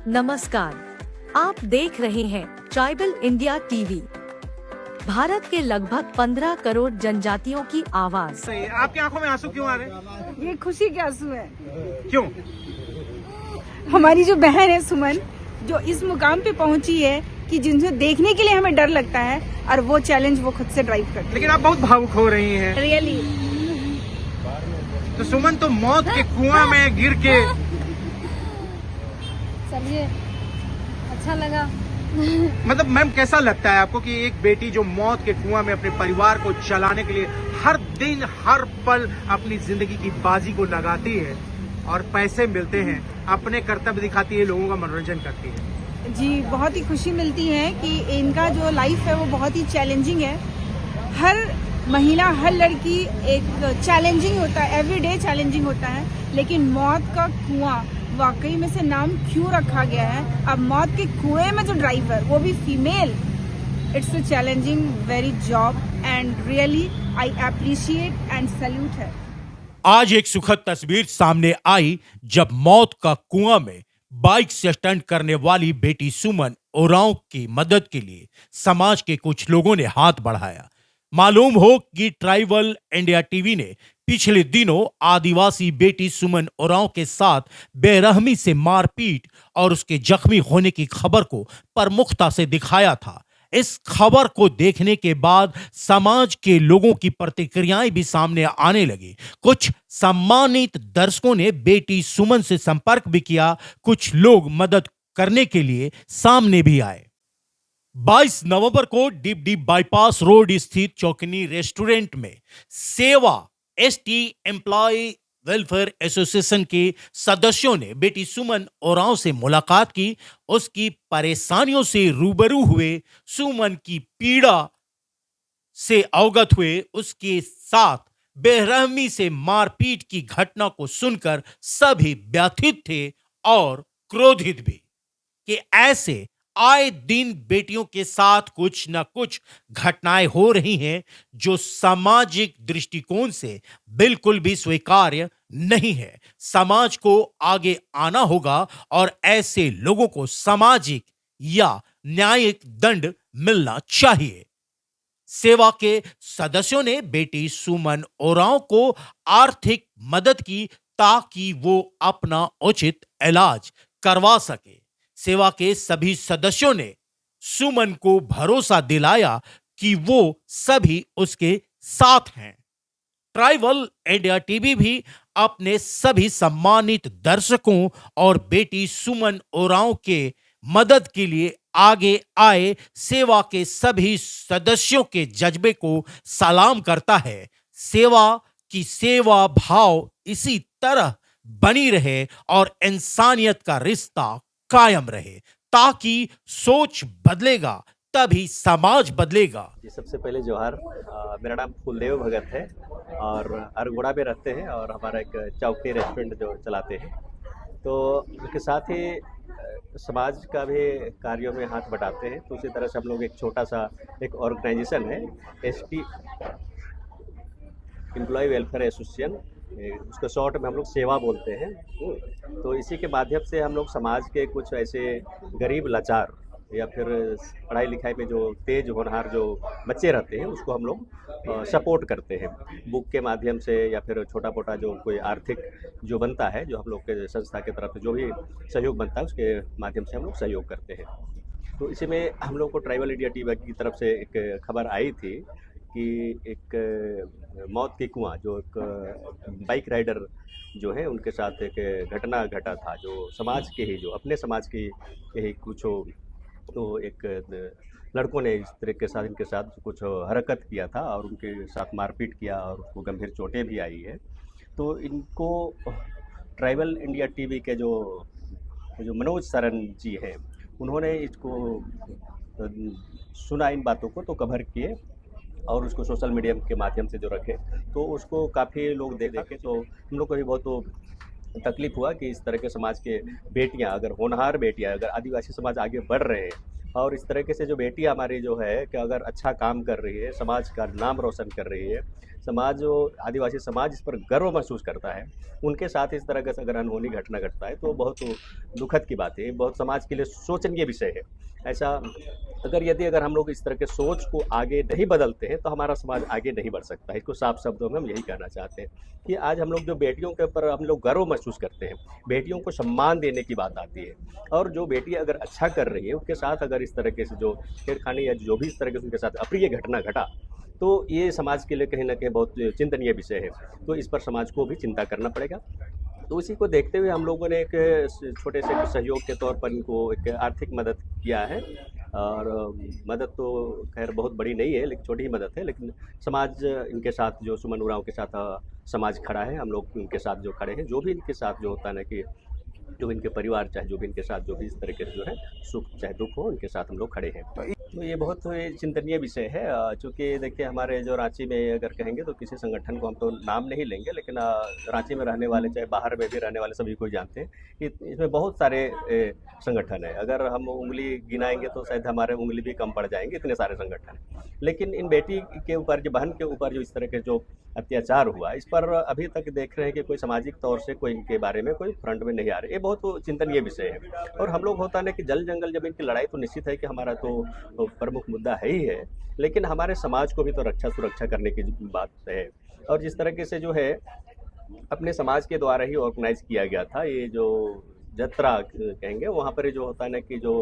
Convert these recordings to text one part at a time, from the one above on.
नमस्कार, आप देख रहे हैं ट्राइबल इंडिया टीवी। भारत के लगभग 15 करोड़ जनजातियों की आवाज। आपकी आंखों में आंसू क्यों आ रहे हैं? ये खुशी के आंसू है। क्यों? हमारी जो बहन है सुमन, जो इस मुकाम पे पहुंची है कि जिनसे देखने के लिए हमें डर लगता है, और वो चैलेंज वो खुद से ड्राइव करती है। लेकिन आप बहुत भावुक हो रही हैं। रियली। तो सुमन तो मौत के कुआं में गिर के। चलिए, अच्छा लगा। मतलब मैम, कैसा लगता है आपको कि एक बेटी जो मौत के कुआं में अपने परिवार को चलाने के लिए हर दिन हर पल अपनी जिंदगी की बाजी को लगाती है और पैसे मिलते हैं, अपने कर्तव्य दिखाती है, लोगों का मनोरंजन करती है? जी, बहुत ही खुशी मिलती है कि इनका जो लाइफ है वो बहुत ही चैलेंजिंग है। हर महिला, हर लड़की एक चैलेंजिंग होता है, एवरीडे चैलेंजिंग होता है, लेकिन मौत का कुआं वाकई में से नाम क्यों रखा गया है? अब मौत के कुएं में जो ड्राइवर, वो भी female, it's a challenging very job and really I appreciate and salute है। आज एक सुखद तस्वीर सामने आई जब मौत का कुआं में बाइक से स्टंट करने वाली बेटी सुमन ओरांव की मदद के लिए समाज के कुछ लोगों ने हाथ बढ़ाया। मालूम हो कि ट्राइबल इंडिया टीवी ने पिछले दिनों आदिवासी बेटी सुमन ओरांव के साथ बेरहमी से मारपीट और उसके जख्मी होने की खबर को प्रमुखता से दिखाया था। इस खबर को देखने के बाद समाज के लोगों की प्रतिक्रियाएं भी सामने आने लगी। कुछ सम्मानित दर्शकों ने बेटी सुमन से संपर्क भी किया, कुछ लोग मदद करने के लिए सामने भी आए। 22 नवंबर को डिबडी बाईपास रोड स्थित चौकनी रेस्टोरेंट में सेवा एसटी एम्प्लॉय वेलफेयर एसोसिएशन के सदस्यों ने बेटी सुमन ओरांव से मुलाकात की, उसकी परेशानियों से रूबरू हुए, सुमन की पीड़ा से अवगत हुए। उसके साथ बेरहमी से मारपीट की घटना को सुनकर सभी व्यथित थे और क्रोधित भी कि ऐसे आए दिन बेटियों के साथ कुछ न कुछ घटनाएं हो रही हैं जो सामाजिक दृष्टिकोण से बिल्कुल भी स्वीकार्य नहीं है। समाज को आगे आना होगा और ऐसे लोगों को सामाजिक या न्यायिक दंड मिलना चाहिए। सेवा के सदस्यों ने बेटी सुमन ओरांव को आर्थिक मदद की ताकि वो अपना उचित इलाज करवा सके। सेवा के सभी सदस्यों ने सुमन को भरोसा दिलाया कि वो सभी उसके साथ हैं। ट्राइबल इंडिया टीवी भी अपने सभी सम्मानित दर्शकों और बेटी सुमन ओरांव के मदद के लिए आगे आए सेवा के सभी सदस्यों के जज्बे को सलाम करता है। सेवा की सेवा भाव इसी तरह बनी रहे और इंसानियत का रिश्ता कायम रहे, ताकि सोच बदलेगा तभी समाज बदलेगा। जी, सबसे पहले जोहार। मेरा नाम फूलदेव भगत है और अरगोड़ा में रहते हैं और हमारा एक चौकी रेस्टोरेंट जो चलाते हैं। तो उसके साथ ही समाज का भी कार्यों में हाथ बटाते हैं। तो उसी तरह से हम लोग एक छोटा सा एक ऑर्गेनाइजेशन है, एसटी एम्प्लॉय वेलफेयर एसोसिएशन, उसको शॉर्ट में हम लोग सेवा बोलते हैं। तो इसी के माध्यम से हम लोग समाज के कुछ ऐसे गरीब लाचार या फिर पढ़ाई लिखाई में जो तेज होनहार जो बच्चे रहते हैं उसको हम लोग सपोर्ट करते हैं बुक के माध्यम से, या फिर छोटा मोटा जो कोई आर्थिक जो बनता है, जो हम लोग के संस्था की तरफ से जो भी सहयोग बनता है उसके माध्यम से हम लोग सहयोग करते हैं। तो इसी में हम लोग को ट्राइबल इंडिया टीवी की तरफ से एक खबर आई थी कि एक मौत के कुआं, जो एक बाइक राइडर जो है उनके साथ एक घटना घटा था, जो समाज के ही, जो अपने समाज की ही कुछ तो एक लड़कों ने इस तरह के साथ इनके साथ कुछ हरकत किया था और उनके साथ मारपीट किया और उसको गंभीर चोटें भी आई है। तो इनको ट्राइबल इंडिया टीवी के जो मनोज सरन जी हैं, उन्होंने इसको सुना, इन बातों को तो कवर किए और उसको सोशल मीडिया के माध्यम से जो रखे, तो उसको काफ़ी लोग देखे। तो हम लोग को भी बहुत तकलीफ हुआ कि इस तरह के समाज के बेटियां, अगर होनहार बेटियां, अगर आदिवासी समाज आगे बढ़ रहे हैं और इस तरीके से जो बेटियां हमारी जो है कि अगर अच्छा काम कर रही है, समाज का नाम रोशन कर रही है, समाज जो आदिवासी समाज इस पर गर्व महसूस करता है, उनके साथ इस तरह का अगर अनहोनी घटना घटता है तो बहुत दुखद की बात है, बहुत समाज के लिए शोचनीय विषय है। ऐसा अगर हम लोग इस तरह के सोच को आगे नहीं बदलते हैं तो हमारा समाज आगे नहीं बढ़ सकता है। इसको साफ शब्दों में हम यही कहना चाहते हैं कि आज हम लोग जो बेटियों के ऊपर हम लोग गर्व महसूस करते हैं, बेटियों को सम्मान देने की बात आती है, और जो बेटी अगर अच्छा कर रही है उसके साथ अगर इस तरीके से जो छेड़खानी या जो भी इस तरह के उनके साथ अप्रिय घटना घटा, तो ये समाज के लिए कहीं न कहीं बहुत चिंतनीय विषय है। तो इस पर समाज को भी चिंता करना पड़ेगा। तो उसी को देखते हुए हम लोगों ने एक छोटे से सहयोग के तौर पर इनको एक आर्थिक मदद किया है, और मदद तो खैर बहुत बड़ी नहीं है, लेकिन छोटी ही मदद है, लेकिन समाज इनके साथ जो सुमन उरांव के साथ समाज खड़ा है, हम लोग इनके साथ जो खड़े हैं, जो भी इनके साथ जो होता है ना कि जो इनके परिवार चाहे जो भी इनके साथ जो भी इस तरीके से जो है सुख चाहे दुख हो, उनके साथ हम लोग खड़े हैं। तो ये बहुत चिंतनीय विषय है। चूँकि देखिए हमारे जो रांची में अगर कहेंगे तो किसी संगठन को हम तो नाम नहीं लेंगे, लेकिन रांची में रहने वाले चाहे बाहर में भी रहने वाले सभी को जानते हैं कि इसमें बहुत सारे संगठन है। अगर हम उंगली गिनाएंगे तो शायद हमारे उंगली भी कम पड़ जाएंगे, इतने सारे संगठन हैं। लेकिन इन बेटी के ऊपर जो बहन के ऊपर जो इस तरह के जो अत्याचार हुआ, इस पर अभी तक देख रहे हैं कि कोई सामाजिक तौर से कोई इनके बारे में कोई फ्रंट में नहीं आ रहे। ये बहुत चिंतनीय विषय है। और हम लोग होता है ना कि जल जंगल जमीन की लड़ाई तो निश्चित है कि हमारा तो प्रमुख मुद्दा है ही है, लेकिन हमारे समाज को भी तो रक्षा सुरक्षा करने की बात है। और जिस तरीके से जो है अपने समाज के द्वारा ही ऑर्गेनाइज किया गया था ये जो जत्रा कहेंगे, वहाँ पर जो होता है ना कि जो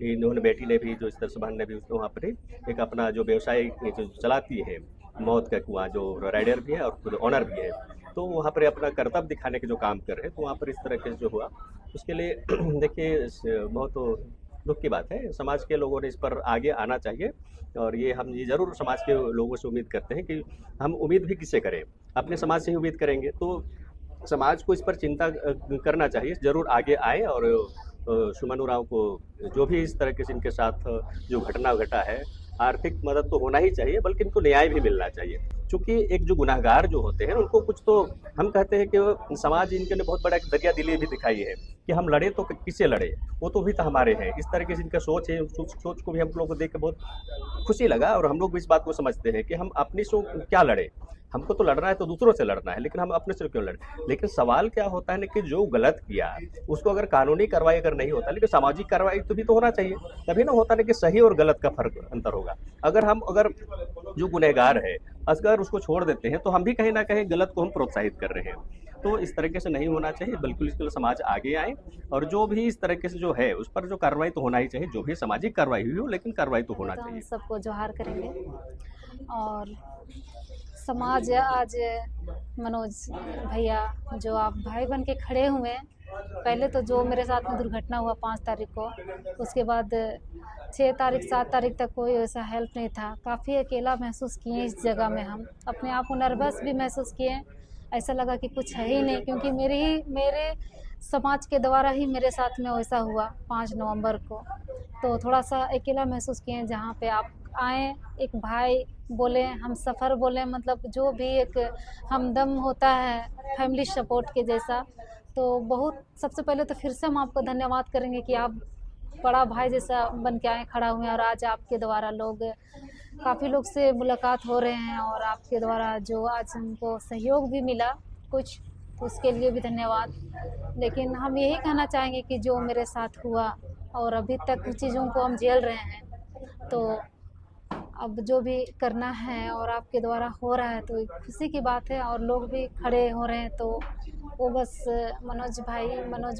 इन्होंने बेटी ने भी जो इस तरह से बहन ने भी उसको वहाँ पर ही एक अपना जो व्यवसाय जो चलाती है मौत का कुआं, जो राइडर भी है और खुद ऑनर भी है, तो वहाँ पर अपना कर्तव्य दिखाने के जो काम कर रहे हैं, तो वहाँ पर इस तरह के जो हुआ उसके लिए देखिए बहुत दुख की बात है। समाज के लोगों ने इस पर आगे आना चाहिए, और हम ये ज़रूर समाज के लोगों से उम्मीद करते हैं कि हम उम्मीद भी किससे करें, अपने समाज से ही उम्मीद करेंगे। तो समाज को इस पर चिंता करना चाहिए, ज़रूर आगे आए और सुमन उरांव को जो भी इस तरह के इनके साथ जो घटना घटा है, आर्थिक मदद तो होना ही चाहिए, बल्कि इनको न्याय भी मिलना चाहिए। चूँकि एक जो गुनहगार जो होते हैं उनको कुछ तो हम कहते हैं कि समाज इनके ने बहुत बड़ा एक दरिया दिली भी दिखाई है कि हम लड़े तो किससे लड़े, वो तो भी तो हमारे हैं। इस तरीके से इनका सोच है, सोच को भी हम लोग को देख के बहुत खुशी लगा, और हम लोग भी इस बात को समझते हैं कि हम अपनी से क्या लड़े, हमको तो लड़ना है तो दूसरों से लड़ना है, लेकिन हम अपने से क्यों लड़े। लेकिन सवाल क्या होता है ना कि जो गलत किया उसको अगर कानूनी कार्रवाई अगर नहीं होता, लेकिन सामाजिक कार्रवाई तो भी तो होना चाहिए, तभी ना होता ना कि सही और गलत का फर्क अंतर होगा। अगर जो गुनहगार है अगर उसको छोड़ देते हैं तो हम भी कहीं ना कहीं गलत को हम प्रोत्साहित कर रहे हैं। तो इस तरीके से नहीं होना चाहिए, बिल्कुल इसके लिए समाज आगे आए, और जो भी इस तरीके से जो है उस पर जो कार्रवाई तो होना ही चाहिए, जो भी सामाजिक कार्रवाई हुई हो, लेकिन कार्रवाई तो होना तो हम चाहिए। सबको जोहार करेंगे। और समाज आज मनोज भैया जो आप भाई बन के खड़े हुए हैं, पहले तो जो मेरे साथ में दुर्घटना हुआ 5 तारीख को, उसके बाद 6 तारीख 7 तारीख तक कोई ऐसा हेल्प नहीं था। काफ़ी अकेला महसूस किए इस जगह में, हम अपने आप को नर्वस भी महसूस किए। ऐसा लगा कि कुछ है ही नहीं, क्योंकि मेरे समाज के द्वारा ही मेरे साथ में वैसा हुआ 5 नवंबर को। तो थोड़ा सा अकेला महसूस किए। जहाँ पे आप आए, एक भाई बोले, हम सफ़र बोले, मतलब जो भी एक हमदम होता है फैमिली सपोर्ट के जैसा, तो बहुत सबसे पहले तो फिर से हम आपको धन्यवाद करेंगे कि आप बड़ा भाई जैसा बन के आए, खड़ा हुए हैं। और आज आपके द्वारा काफ़ी लोग से मुलाकात हो रहे हैं, और आपके द्वारा जो आज हमको सहयोग भी मिला कुछ, तो उसके लिए भी धन्यवाद। लेकिन हम यही कहना चाहेंगे कि जो मेरे साथ हुआ और अभी तक कुछ चीज़ों को हम झेल रहे हैं, तो अब जो भी करना है और आपके द्वारा हो रहा है तो खुशी की बात है, और लोग भी खड़े हो रहे हैं। तो वो बस मनोज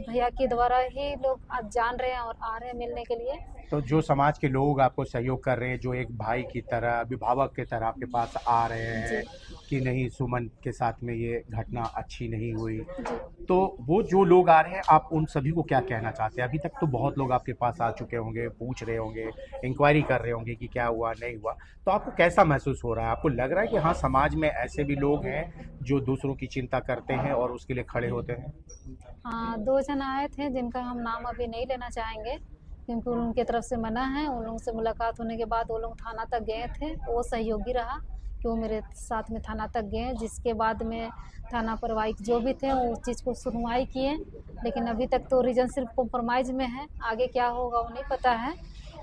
भैया के द्वारा ही लोग आज जान रहे हैं और आ रहे हैं मिलने के लिए। तो जो समाज के लोग आपको सहयोग कर रहे हैं, जो एक भाई की तरह, अभिभावक की तरह आपके पास आ रहे हैं कि नहीं सुमन के साथ में ये घटना अच्छी नहीं हुई, तो वो जो लोग आ रहे हैं आप उन सभी को क्या कहना चाहते हैं? अभी तक तो बहुत लोग आपके पास आ चुके होंगे, पूछ रहे होंगे, इंक्वायरी कर रहे होंगे कि क्या हुआ नहीं हुआ, तो आपको कैसा महसूस हो रहा है? आपको लग रहा है कि हाँ समाज में ऐसे भी लोग हैं जो दूसरों की चिंता करते हैं और उसके लिए खड़े होते हैं? हाँ, 2 जन आए थे जिनका हम नाम अभी नहीं लेना चाहेंगे, क्योंकि उनकी तरफ से मना है। उन लोगों से मुलाकात होने के बाद वो लोग थाना तक गए थे, वो सहयोगी रहा कि वो मेरे साथ में थाना तक गए, जिसके बाद में थाना प्रभारी जो भी थे वो उस चीज़ को सुनवाई किए। लेकिन अभी तक तो रीजन सिर्फ कॉम्प्रोमाइज़ में है, आगे क्या होगा वो नहीं पता है।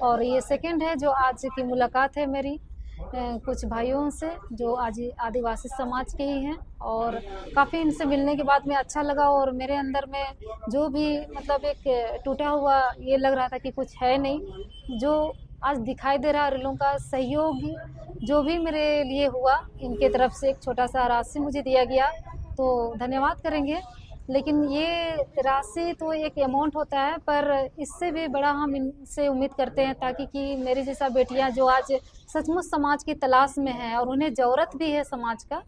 और ये सेकंड है जो आज की मुलाकात है मेरी, कुछ भाइयों से जो आज आदिवासी समाज के ही हैं, और काफ़ी इनसे मिलने के बाद में अच्छा लगा। और मेरे अंदर में जो भी मतलब एक टूटा हुआ ये लग रहा था कि कुछ है नहीं, जो आज दिखाई दे रहा है। और इन लोगों का सहयोग जो भी मेरे लिए हुआ, इनके तरफ से एक छोटा सा राशि मुझे दिया गया, तो धन्यवाद करेंगे। लेकिन ये राशि तो एक अमाउंट होता है, पर इससे भी बड़ा हम इनसे उम्मीद करते हैं, ताकि कि मेरी जैसा बेटियां जो आज सचमुच समाज की तलाश में हैं और उन्हें ज़रूरत भी है समाज का,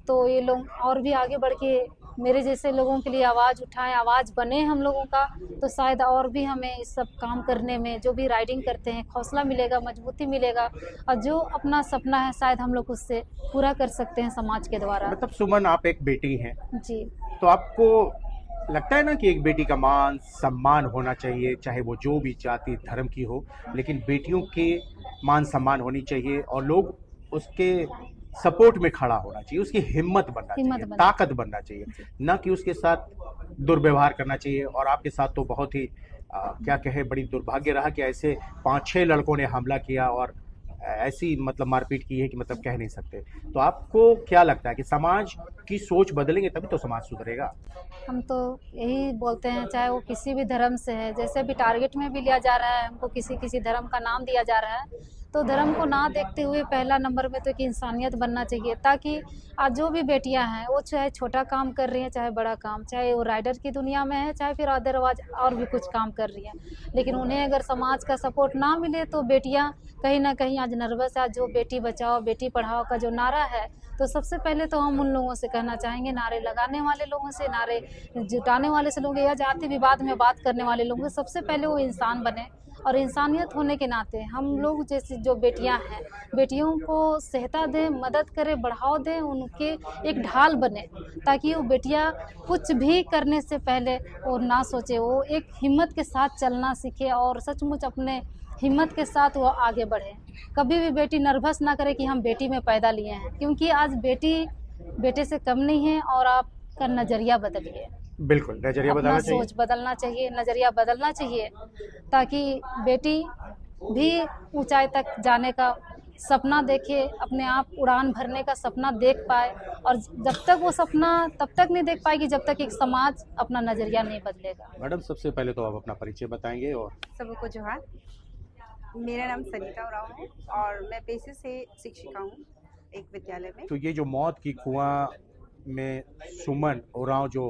तो ये लोग और भी आगे बढ़ के मेरे जैसे लोगों के लिए आवाज़ उठाएं, आवाज़ बने हम लोगों का, तो शायद और भी हमें इस सब काम करने में, जो भी राइडिंग करते हैं, हौसला मिलेगा, मजबूती मिलेगा, और जो अपना सपना है शायद हम लोग उससे पूरा कर सकते हैं समाज के द्वारा। मतलब सुमन, आप एक बेटी हैं, जी। तो आपको लगता है ना कि एक बेटी का मान सम्मान होना चाहिए, चाहे वो जो भी जाति धर्म की हो, लेकिन बेटियों के मान सम्मान होनी चाहिए और लोग उसके सपोर्ट में खड़ा होना चाहिए, उसकी हिम्मत बनना चाहिए, ताकत बनना चाहिए, ना कि उसके साथ दुर्व्यवहार करना चाहिए। और आपके साथ तो बहुत ही क्या कहे, बड़ी दुर्भाग्य रहा कि ऐसे 5-6 लड़कों ने हमला किया और ऐसी मतलब मारपीट की है कि मतलब कह नहीं सकते। तो आपको क्या लगता है कि समाज की सोच बदलेंगे तभी तो समाज सुधरेगा? हम तो यही बोलते हैं, चाहे वो किसी भी धर्म से है, जैसे अभी टारगेट में भी लिया जा रहा है, हमको किसी किसी धर्म का नाम दिया जा रहा है, तो धर्म को ना देखते हुए पहला नंबर में तो एक इंसानियत बनना चाहिए, ताकि आज जो भी बेटियां हैं वो चाहे छोटा काम कर रही हैं चाहे बड़ा काम, चाहे वो राइडर की दुनिया में है चाहे फिर अदरवाइज और भी कुछ काम कर रही हैं, लेकिन उन्हें अगर समाज का सपोर्ट ना मिले तो बेटियां कहीं ना कहीं आज नर्वस है। जो बेटी बचाओ बेटी पढ़ाओ का जो नारा है, तो सबसे पहले तो हम उन लोगों से कहना चाहेंगे, नारे लगाने वाले लोगों से, नारे जुटाने वाले से, लोग या जाति विवाद में बात करने वाले लोगों से, सबसे पहले वो इंसान बने। और इंसानियत होने के नाते हम लोग जैसे जो बेटियां हैं, बेटियों को सहायता दें, मदद करें, बढ़ावा दें, उनके एक ढाल बने, ताकि वो बेटियां कुछ भी करने से पहले वो ना सोचे, वो एक हिम्मत के साथ चलना सीखे और सचमुच अपने हिम्मत के साथ वो आगे बढ़े। कभी भी बेटी नर्वस ना करे कि हम बेटी में पैदा लिए हैं, क्योंकि आज बेटी बेटे से कम नहीं है। और आपका नज़रिया बदलिए, बिल्कुल नजरिया अपना बदलना चाहिए। सोच बदलना चाहिए, नज़रिया बदलना चाहिए, ताकि बेटी भी ऊंचाई तक जाने का सपना देखे, अपने आप उड़ान भरने का सपना देख पाए। और जब तक वो सपना तब तक नहीं देख पाएगी जब तक एक समाज अपना नज़रिया नहीं बदलेगा। मैडम, सबसे पहले तो आप अपना परिचय बताएंगे। और सबको जोहार, मेरा नाम सनीता उरांव है और मैं पेशे से शिक्षिका हूँ एक विद्यालय में। तो ये जो मौत की कुआं में सुमन उरांव जो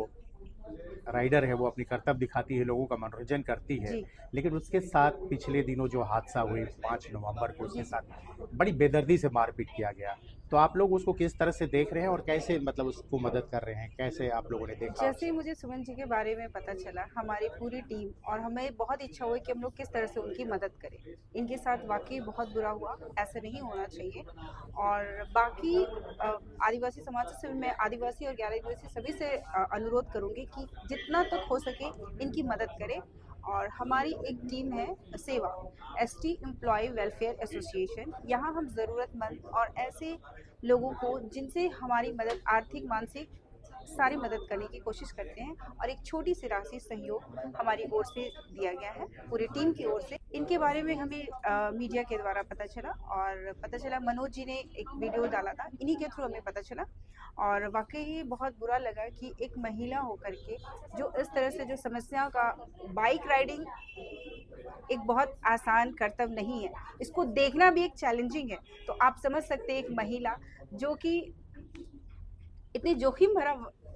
राइडर है, वो अपनी कर्तव्य दिखाती है, लोगों का मनोरंजन करती है, जी। लेकिन उसके साथ पिछले दिनों जो हादसा हुई 5 नवंबर को, उसके साथ बड़ी बेदर्दी से मारपीट किया गया, तो आप लोग उसको किस तरह से देख रहे हैं और कैसे मतलब उसको मदद कर रहे हैं, कैसे आप लोगों ने देखा? जैसे ही मुझे सुमन जी के बारे में पता चला, हमारी पूरी टीम और हमें बहुत इच्छा हुई कि हम लोग किस तरह से उनकी मदद करें। इनके साथ वाकई बहुत बुरा हुआ, ऐसा नहीं होना चाहिए। और बाकी आदिवासी समाज से मैं आदिवासी और गैर आदिवासी सभी से अनुरोध करूँगी कि जितना तक हो सके इनकी मदद करें। और हमारी एक टीम है सेवा, ST एम्प्लॉय वेलफेयर एसोसिएशन। यहाँ हम ज़रूरतमंद और ऐसे लोगों को जिनसे हमारी मदद आर्थिक मानसिक सारी मदद करने की कोशिश करते हैं, और एक छोटी सी राशि सहयोग हमारी ओर से दिया गया है, पूरी टीम की ओर से। इनके बारे में हमें मीडिया के द्वारा पता चला, और पता चला मनोज जी ने एक वीडियो डाला था, इन्हीं के थ्रू हमें पता चला। और वाकई बहुत बुरा लगा कि एक महिला होकर के जो इस तरह से जो समस्या का, बाइक राइडिंग एक बहुत आसान कर्तव्य नहीं है, इसको देखना भी एक चैलेंजिंग है। तो आप समझ सकते हैं एक महिला जो कि इतनी जोखिम भरा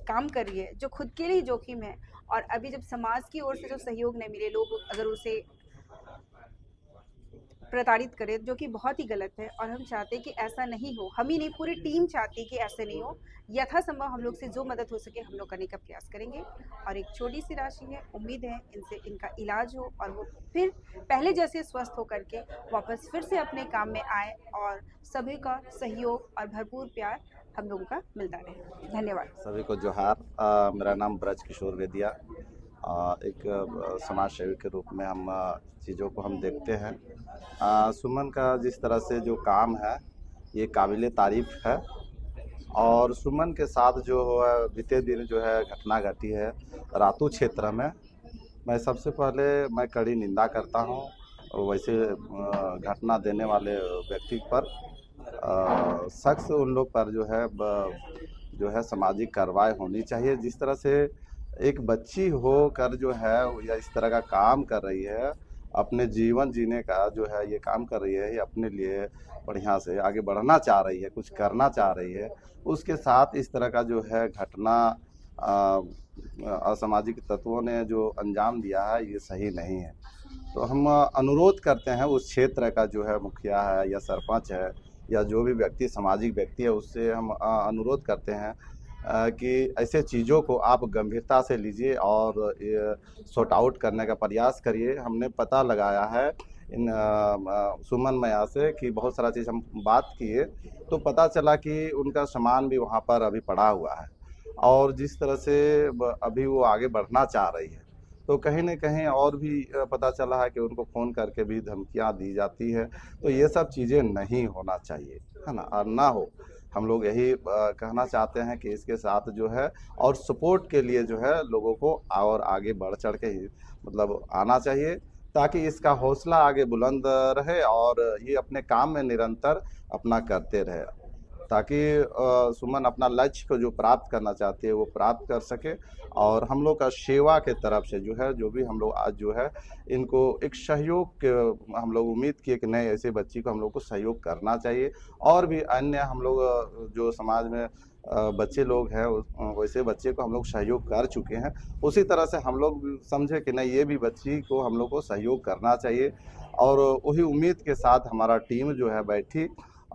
काम कर रही है, जो खुद के लिए जोखिम है, और अभी जब समाज की ओर से जो सहयोग नहीं मिले, लोग अगर उसे प्रताड़ित करे, जो कि बहुत ही गलत है। और हम चाहते हैं कि ऐसा नहीं हो, हम ही नहीं पूरी टीम चाहती है कि ऐसे नहीं हो। यथासंभव हम लोग से जो मदद हो सके हम लोग करने का प्रयास करेंगे। और एक छोटी सी राशि है, उम्मीद है इनसे इनका इलाज हो और वो फिर पहले जैसे स्वस्थ होकर के वापस फिर से अपने काम में आए, और सभी का सहयोग और भरपूर प्यार हम लोगों का मिलता रहे। धन्यवाद। सभी को जोहार। मेरा नाम ब्रज किशोर वेदिया। एक समाज सेवी के रूप में हम चीज़ों को हम देखते हैं। सुमन का जिस तरह से जो काम है ये काबिले तारीफ है, और सुमन के साथ जो बीते दिन जो है घटना घटी है रातू क्षेत्र में, मैं सबसे पहले मैं कड़ी निंदा करता हूँ वैसे घटना देने वाले व्यक्ति पर, सख्त उन लोग पर जो है सामाजिक कार्रवाई होनी चाहिए। जिस तरह से एक बच्ची होकर जो है या इस तरह का काम कर रही है, अपने जीवन जीने का जो है ये काम कर रही है, ये अपने लिए बढ़िया से आगे बढ़ना चाह रही है, कुछ करना चाह रही है, उसके साथ इस तरह का जो है घटना असामाजिक तत्वों ने जो अंजाम दिया है ये सही नहीं है। तो हम अनुरोध करते हैं उस क्षेत्र का जो है मुखिया है या सरपंच है या जो भी व्यक्ति सामाजिक व्यक्ति है, उससे हम अनुरोध करते हैं कि ऐसे चीज़ों को आप गंभीरता से लीजिए और सॉर्ट आउट करने का प्रयास करिए। हमने पता लगाया है इन सुमन मैया से कि बहुत सारा चीज़ हम बात किए तो पता चला कि उनका सामान भी वहाँ पर अभी पड़ा हुआ है और जिस तरह से अभी वो आगे बढ़ना चाह रही है तो कहीं न कहीं और भी पता चला है कि उनको फ़ोन करके भी धमकियाँ दी जाती है। तो ये सब चीज़ें नहीं होना चाहिए, है ना? और ना हो, हम लोग यही कहना चाहते हैं कि इसके साथ जो है और सपोर्ट के लिए जो है लोगों को और आगे बढ़ चढ़ के ही मतलब आना चाहिए ताकि इसका हौसला आगे बुलंद रहे और ये अपने काम में निरंतर अपना करते रहे ताकि सुमन अपना लक्ष्य को जो प्राप्त करना चाहती है वो प्राप्त कर सके। और हम लोग का सेवा के तरफ से जो है जो भी हम लोग आज जो है इनको एक सहयोग के हम लोग उम्मीद किए कि नहीं ऐसे बच्ची को हम लोग को सहयोग करना चाहिए और भी अन्य हम लोग जो समाज में बच्चे लोग हैं वैसे बच्चे को हम लोग सहयोग कर चुके हैं। उसी तरह से हम लोग समझे कि नहीं ये भी बच्ची को हम लोग को सहयोग करना चाहिए और वही उम्मीद के साथ हमारा टीम जो है बैठी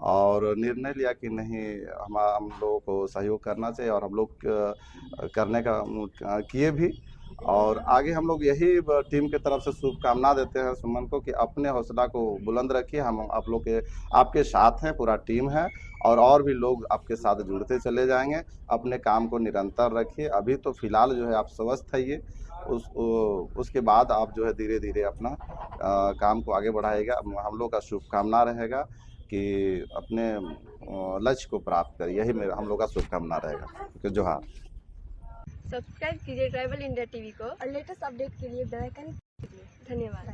और निर्णय लिया कि नहीं हम लोगों को सहयोग करना चाहिए और हम लोग करने का किए भी। और आगे हम लोग यही टीम के तरफ से शुभकामना देते हैं सुमन को कि अपने हौसला को बुलंद रखिए। हम आप लोग के आपके साथ हैं, पूरा टीम है और भी लोग आपके साथ जुड़ते चले जाएंगे। अपने काम को निरंतर रखिए। अभी तो फिलहाल जो है आप स्वस्थ रहिए, उसके बाद आप जो है धीरे धीरे अपना काम को आगे बढ़ाएगा। हम लोग का शुभकामना रहेगा कि अपने लक्ष्य को प्राप्त करें, यही मेरा हम लोग का शुभकामना रहेगा। जोहार। सब्सक्राइब कीजिए ट्राइबल इंडिया टीवी को और लेटेस्ट अपडेट के लिए बेल आइकन दबाइए। धन्यवाद।